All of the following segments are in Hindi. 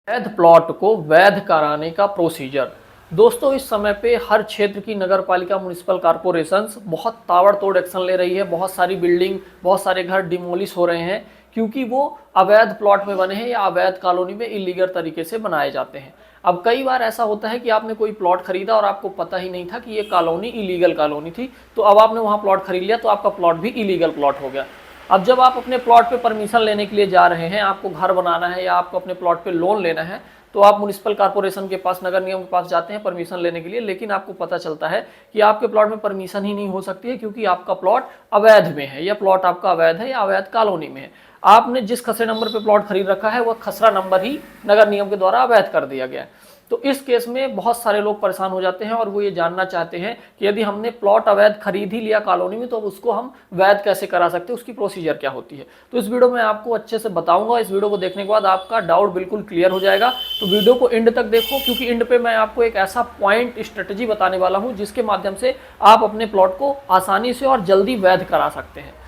वैध प्लॉट को वैध कराने का प्रोसीजर। दोस्तों, इस समय पे हर क्षेत्र की नगर पालिका म्युनिसिपल कॉरपोरेशंस बहुत ताबड़तोड़ एक्शन ले रही है। बहुत सारी बिल्डिंग, बहुत सारे घर डिमोलिश हो रहे हैं क्योंकि वो अवैध प्लॉट में बने हैं या अवैध कॉलोनी में इलीगल तरीके से बनाए जाते हैं। अब कई बार ऐसा होता है कि आपने कोई प्लॉट खरीदा और आपको पता ही नहीं था कि ये कॉलोनी इलीगल कॉलोनी थी, तो अब आपने वहाँ प्लॉट खरीद लिया तो आपका प्लॉट भी इलीगल प्लॉट हो गया। अब जब आप अपने प्लॉट पे परमिशन लेने के लिए जा रहे हैं, आपको घर बनाना है या आपको अपने प्लॉट पे लोन लेना है, तो आप म्युनिसिपल कॉर्पोरेशन के पास, नगर निगम के पास जाते हैं परमिशन लेने के लिए। लेकिन आपको पता चलता है कि आपके प्लॉट में परमिशन ही नहीं हो सकती है क्योंकि आपका प्लॉट अवैध में है या प्लॉट आपका अवैध है या अवैध कॉलोनी में है। आपने जिस खसरे नंबर पे प्लॉट खरीद रखा है वह खसरा नंबर ही नगर निगम के द्वारा अवैध कर दिया गया है। तो इस केस में बहुत सारे लोग परेशान हो जाते हैं और वो ये जानना चाहते हैं कि यदि हमने प्लॉट अवैध खरीद ही लिया कॉलोनी में तो अब उसको हम वैध कैसे करा सकते हैं, उसकी प्रोसीजर क्या होती है। तो इस वीडियो में आपको अच्छे से बताऊंगा। इस वीडियो को देखने के बाद आपका डाउट बिल्कुल क्लियर हो जाएगा। तो वीडियो को एंड तक देखो क्योंकि एंड पे मैं आपको एक ऐसा पॉइंट स्ट्रेटजी बताने वाला हूं जिसके माध्यम से आप अपने प्लॉट को आसानी से और जल्दी वैध करा सकते हैं।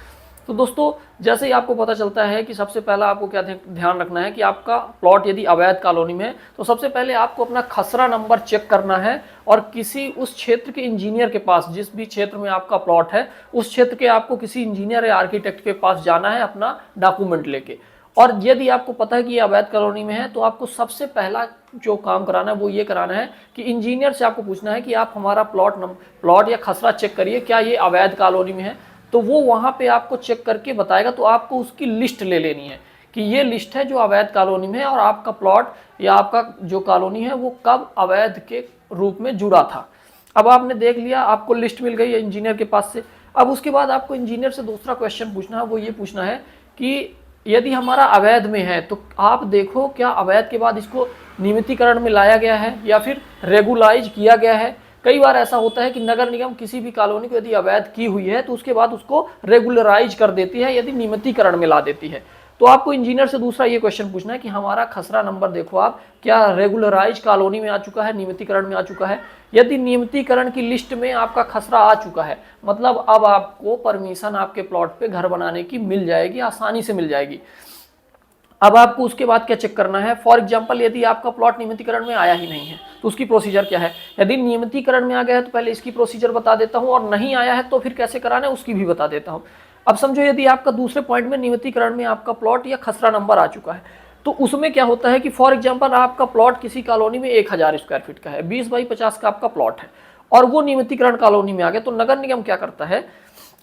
तो दोस्तों, जैसे ही आपको पता चलता है कि सबसे पहला आपको क्या ध्यान रखना है कि आपका प्लॉट यदि अवैध कॉलोनी में है तो सबसे पहले आपको अपना खसरा नंबर चेक करना है और किसी उस क्षेत्र के इंजीनियर के पास, जिस भी क्षेत्र में आपका प्लॉट है उस क्षेत्र के आपको किसी इंजीनियर या आर्किटेक्ट के पास जाना है अपना डॉक्यूमेंट लेके। और यदि आपको पता है कि ये अवैध कॉलोनी में है तो आपको सबसे पहला जो काम कराना है वो ये कराना है कि इंजीनियर से आपको पूछना है कि आप हमारा प्लॉट या खसरा चेक करिए, क्या ये अवैध कॉलोनी में है। तो वो वहाँ पे आपको चेक करके बताएगा। तो आपको उसकी लिस्ट ले लेनी है कि ये लिस्ट है जो अवैध कॉलोनी में है और आपका प्लॉट या आपका जो कॉलोनी है वो कब अवैध के रूप में जुड़ा था। अब आपने देख लिया, आपको लिस्ट मिल गई है इंजीनियर के पास से। अब उसके बाद आपको इंजीनियर से दूसरा क्वेश्चन पूछना है, वो ये पूछना है कि यदि हमारा अवैध में है तो आप देखो क्या अवैध के बाद इसको नियमितीकरण में लाया गया है या फिर रेगुलाइज किया गया है। कई बार ऐसा होता है कि नगर निगम किसी भी कॉलोनी को यदि अवैध की हुई है तो उसके बाद उसको रेगुलराइज कर देती है, यदि नियमितीकरण में ला देती है। तो आपको इंजीनियर से दूसरा ये क्वेश्चन पूछना है कि हमारा खसरा नंबर देखो आप, क्या रेगुलराइज कॉलोनी में आ चुका है, नियमितीकरण में आ चुका है। यदि नियमितीकरण की लिस्ट में आपका खसरा आ चुका है मतलब अब आपको परमिशन आपके प्लॉट पे घर बनाने की मिल जाएगी, आसानी से मिल जाएगी। अब आपको उसके बाद क्या चेक करना है। फॉर एग्जांपल, यदि आपका प्लॉट नियमितीकरण में आया ही नहीं है तो उसकी प्रोसीजर क्या है। यदि नियमितीकरण में आ गया है तो पहले इसकी प्रोसीजर बता देता हूं और नहीं आया है तो फिर कैसे कराना है उसकी भी बता देता हूं। अब समझो यदि आपका दूसरे पॉइंट में नियमितीकरण में आपका प्लॉट या खसरा नंबर आ चुका है तो उसमें क्या होता है कि फॉर एग्जाम्पल आपका प्लॉट किसी कॉलोनी में 1000 स्क्वायर फीट का है, 20 बाई 50 का आपका प्लॉट है और वो नियमितीकरण कॉलोनी में आ गया। तो नगर निगम क्या करता है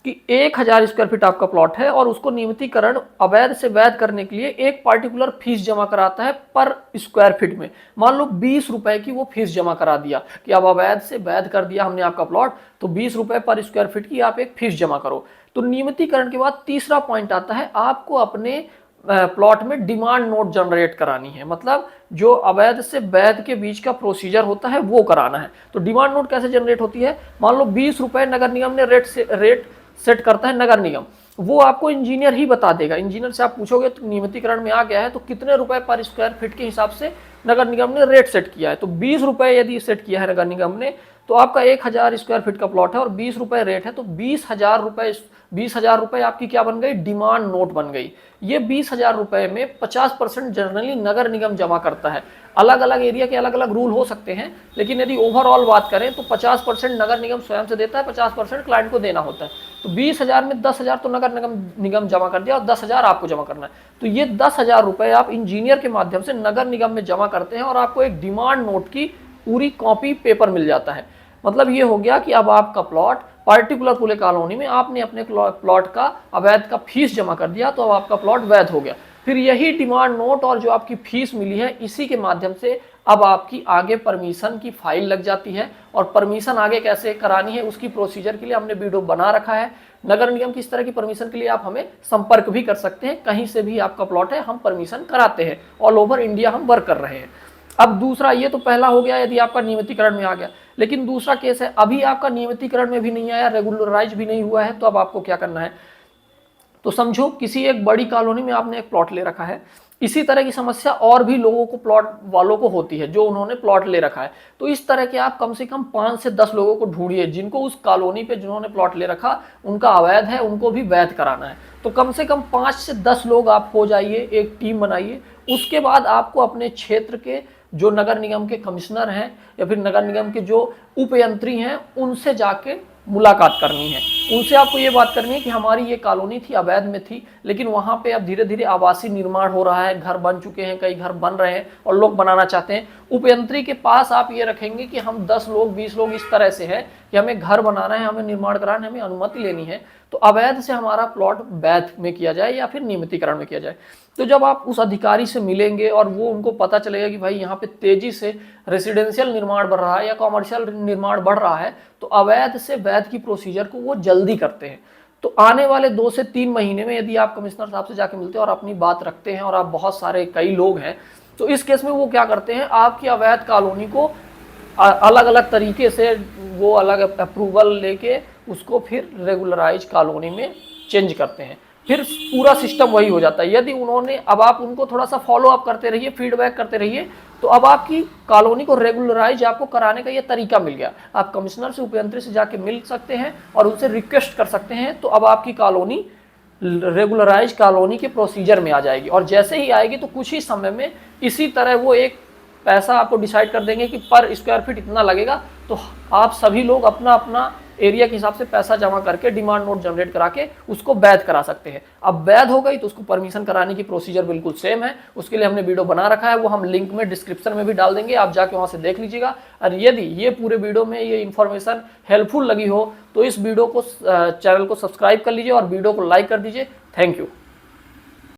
कि 1000 स्क्वायर फीट आपका प्लॉट है और उसको नियमितीकरण अवैध से वैध करने के लिए एक पार्टिकुलर फीस जमा कराता है पर स्क्वायर फीट में। मान लो 20 रुपए की वो फीस जमा करा दिया कि अब अवैध से वैध कर दिया हमने आपका प्लॉट, तो 20 रुपए पर स्क्वायर फीट की आप एक फीस जमा करो। तो नियमितीकरण के बाद तीसरा पॉइंट आता है, आपको अपने प्लॉट में डिमांड नोट जनरेट करानी है। मतलब जो अवैध से वैध के बीच का प्रोसीजर होता है वो कराना है। तो डिमांड नोट कैसे जनरेट होती है, मान लो 20 रुपए नगर निगम ने रेट सेट करता है नगर निगम, वो आपको इंजीनियर ही बता देगा। इंजीनियर से आप पूछोगे तो नियमितीकरण में आ गया है तो कितने रुपए पर स्क्वायर फीट के हिसाब से नगर निगम ने रेट सेट किया है। तो 20 रुपए यदि सेट किया है नगर निगम ने तो आपका 1000 स्क्वायर फीट का प्लॉट है और 20 रुपए रेट है तो 20,000 रुपए आपकी क्या बन गई, डिमांड नोट बन गई। ये 20,000 रुपए में 50% जनरली नगर निगम जमा करता है। अलग अलग एरिया के अलग अलग रूल हो सकते हैं लेकिन यदि ओवरऑल बात करें तो 50% नगर निगम स्वयं से देता है, 50% क्लाइंट को देना होता है। तो 20,000 में 10,000 तो नगर निगम जमा कर दिया और 10,000 आपको जमा करना है। तो ये 10,000 रुपए आप इंजीनियर के माध्यम से नगर निगम में जमा करते हैं और आपको एक डिमांड नोट की पूरी कॉपी पेपर मिल जाता है। मतलब ये हो गया कि अब आपका प्लॉट पार्टिकुलर पूरे कॉलोनी में आपने अपने प्लॉट का अवैध का फीस जमा कर दिया तो अब आपका प्लॉट वैध हो गया। फिर यही डिमांड नोट और जो आपकी फीस मिली है इसी के माध्यम से अब आपकी आगे परमिशन की फाइल लग जाती है। और परमिशन आगे कैसे करानी है उसकी प्रोसीजर के लिए हमने वीडियो बना रखा है। नगर निगम की इस तरह की परमिशन के लिए आप हमें संपर्क भी कर सकते हैं, कहीं से भी आपका प्लॉट है हम परमिशन कराते हैं, ऑल ओवर इंडिया हम वर्क कर रहे हैं। अब दूसरा, ये तो पहला हो गया यदि आपका नियमितीकरण में आ गया, लेकिन दूसरा केस है अभी आपका नियमितीकरण में भी नहीं आया, रेगुलराइज भी नहीं हुआ है, तो अब आपको क्या करना है। तो समझो किसी एक बड़ी कॉलोनी में आपने एक प्लॉट ले रखा है, इसी तरह की समस्या और भी लोगों को, प्लॉट वालों को होती है जो उन्होंने प्लॉट ले रखा है। तो इस तरह के आप कम से कम 5 से 10 लोगों को ढूंढिए जिनको उस कॉलोनी पे जिन्होंने प्लॉट ले रखा उनका अवैध है, उनको भी वैध कराना है। तो कम से कम 5 से 10 लोग आप हो जाइए, एक टीम बनाइए उसके बाद आपको अपने क्षेत्र के जो नगर निगम के कमिश्नर हैं या फिर नगर निगम के जो उपयंत्री हैं उनसे जाके मुलाकात करनी है। उनसे आपको ये बात करनी है कि हमारी ये कॉलोनी थी, अवैध में थी, लेकिन वहाँ पे अब धीरे धीरे आवासीय निर्माण हो रहा है, घर बन चुके हैं, कई घर बन रहे हैं और लोग बनाना चाहते हैं। उपयंत्री के पास आप ये रखेंगे कि हम 10 लोग 20 लोग इस तरह से है कि हमें घर बनाना है, हमें निर्माण कराना है, हमें अनुमति लेनी है, तो अवैध से हमारा प्लॉट वैध में किया जाए या फिर नियमितीकरण में किया जाए। तो जब आप उस अधिकारी से मिलेंगे और वो उनको पता चलेगा कि भाई यहाँ पे तेजी से रेसिडेंशियल निर्माण बढ़ रहा है या कॉमर्शियल निर्माण बढ़ रहा है, तो अवैध से वैध की प्रोसीजर को वो जल्दी करते हैं। तो आने वाले 2 से 3 महीने में यदि आप कमिश्नर साहब से जाके मिलते हैं और अपनी बात रखते हैं और आप बहुत सारे कई लोग हैं, तो इस केस में वो क्या करते हैं, आपकी अवैध कॉलोनी को अलग अलग तरीके से वो अलग अप्रूवल लेके उसको फिर रेगुलराइज कॉलोनी में चेंज करते हैं। फिर पूरा सिस्टम वही हो जाता है। यदि उन्होंने, अब आप उनको थोड़ा सा फॉलो अप करते रहिए, फीडबैक करते रहिए, तो अब आपकी कॉलोनी को रेगुलराइज आपको कराने का ये तरीका मिल गया। आप कमिश्नर से, उपयंत्री से जाके मिल सकते हैं और उनसे रिक्वेस्ट कर सकते हैं, तो अब आपकी कॉलोनी रेगुलराइज कॉलोनी के प्रोसीजर में आ जाएगी। और जैसे ही आएगी तो कुछ ही समय में इसी तरह वो एक पैसा आपको डिसाइड कर देंगे कि पर स्क्वायर फीट इतना लगेगा, तो आप सभी लोग अपना अपना एरिया के हिसाब से पैसा जमा करके डिमांड नोट जनरेट करा के उसको वैध करा सकते हैं। अब वैध हो गई तो उसको परमिशन कराने की प्रोसीजर बिल्कुल सेम है। उसके लिए हमने वीडियो बना रखा है, वो हम लिंक में डिस्क्रिप्शन में भी डाल देंगे, आप जाके वहां से देख लीजिएगा। और यदि ये पूरे वीडियो में ये इन्फॉर्मेशन हेल्पफुल लगी हो तो इस वीडियो को, चैनल को सब्सक्राइब कर लीजिए और वीडियो को लाइक कर दीजिए। Thank you.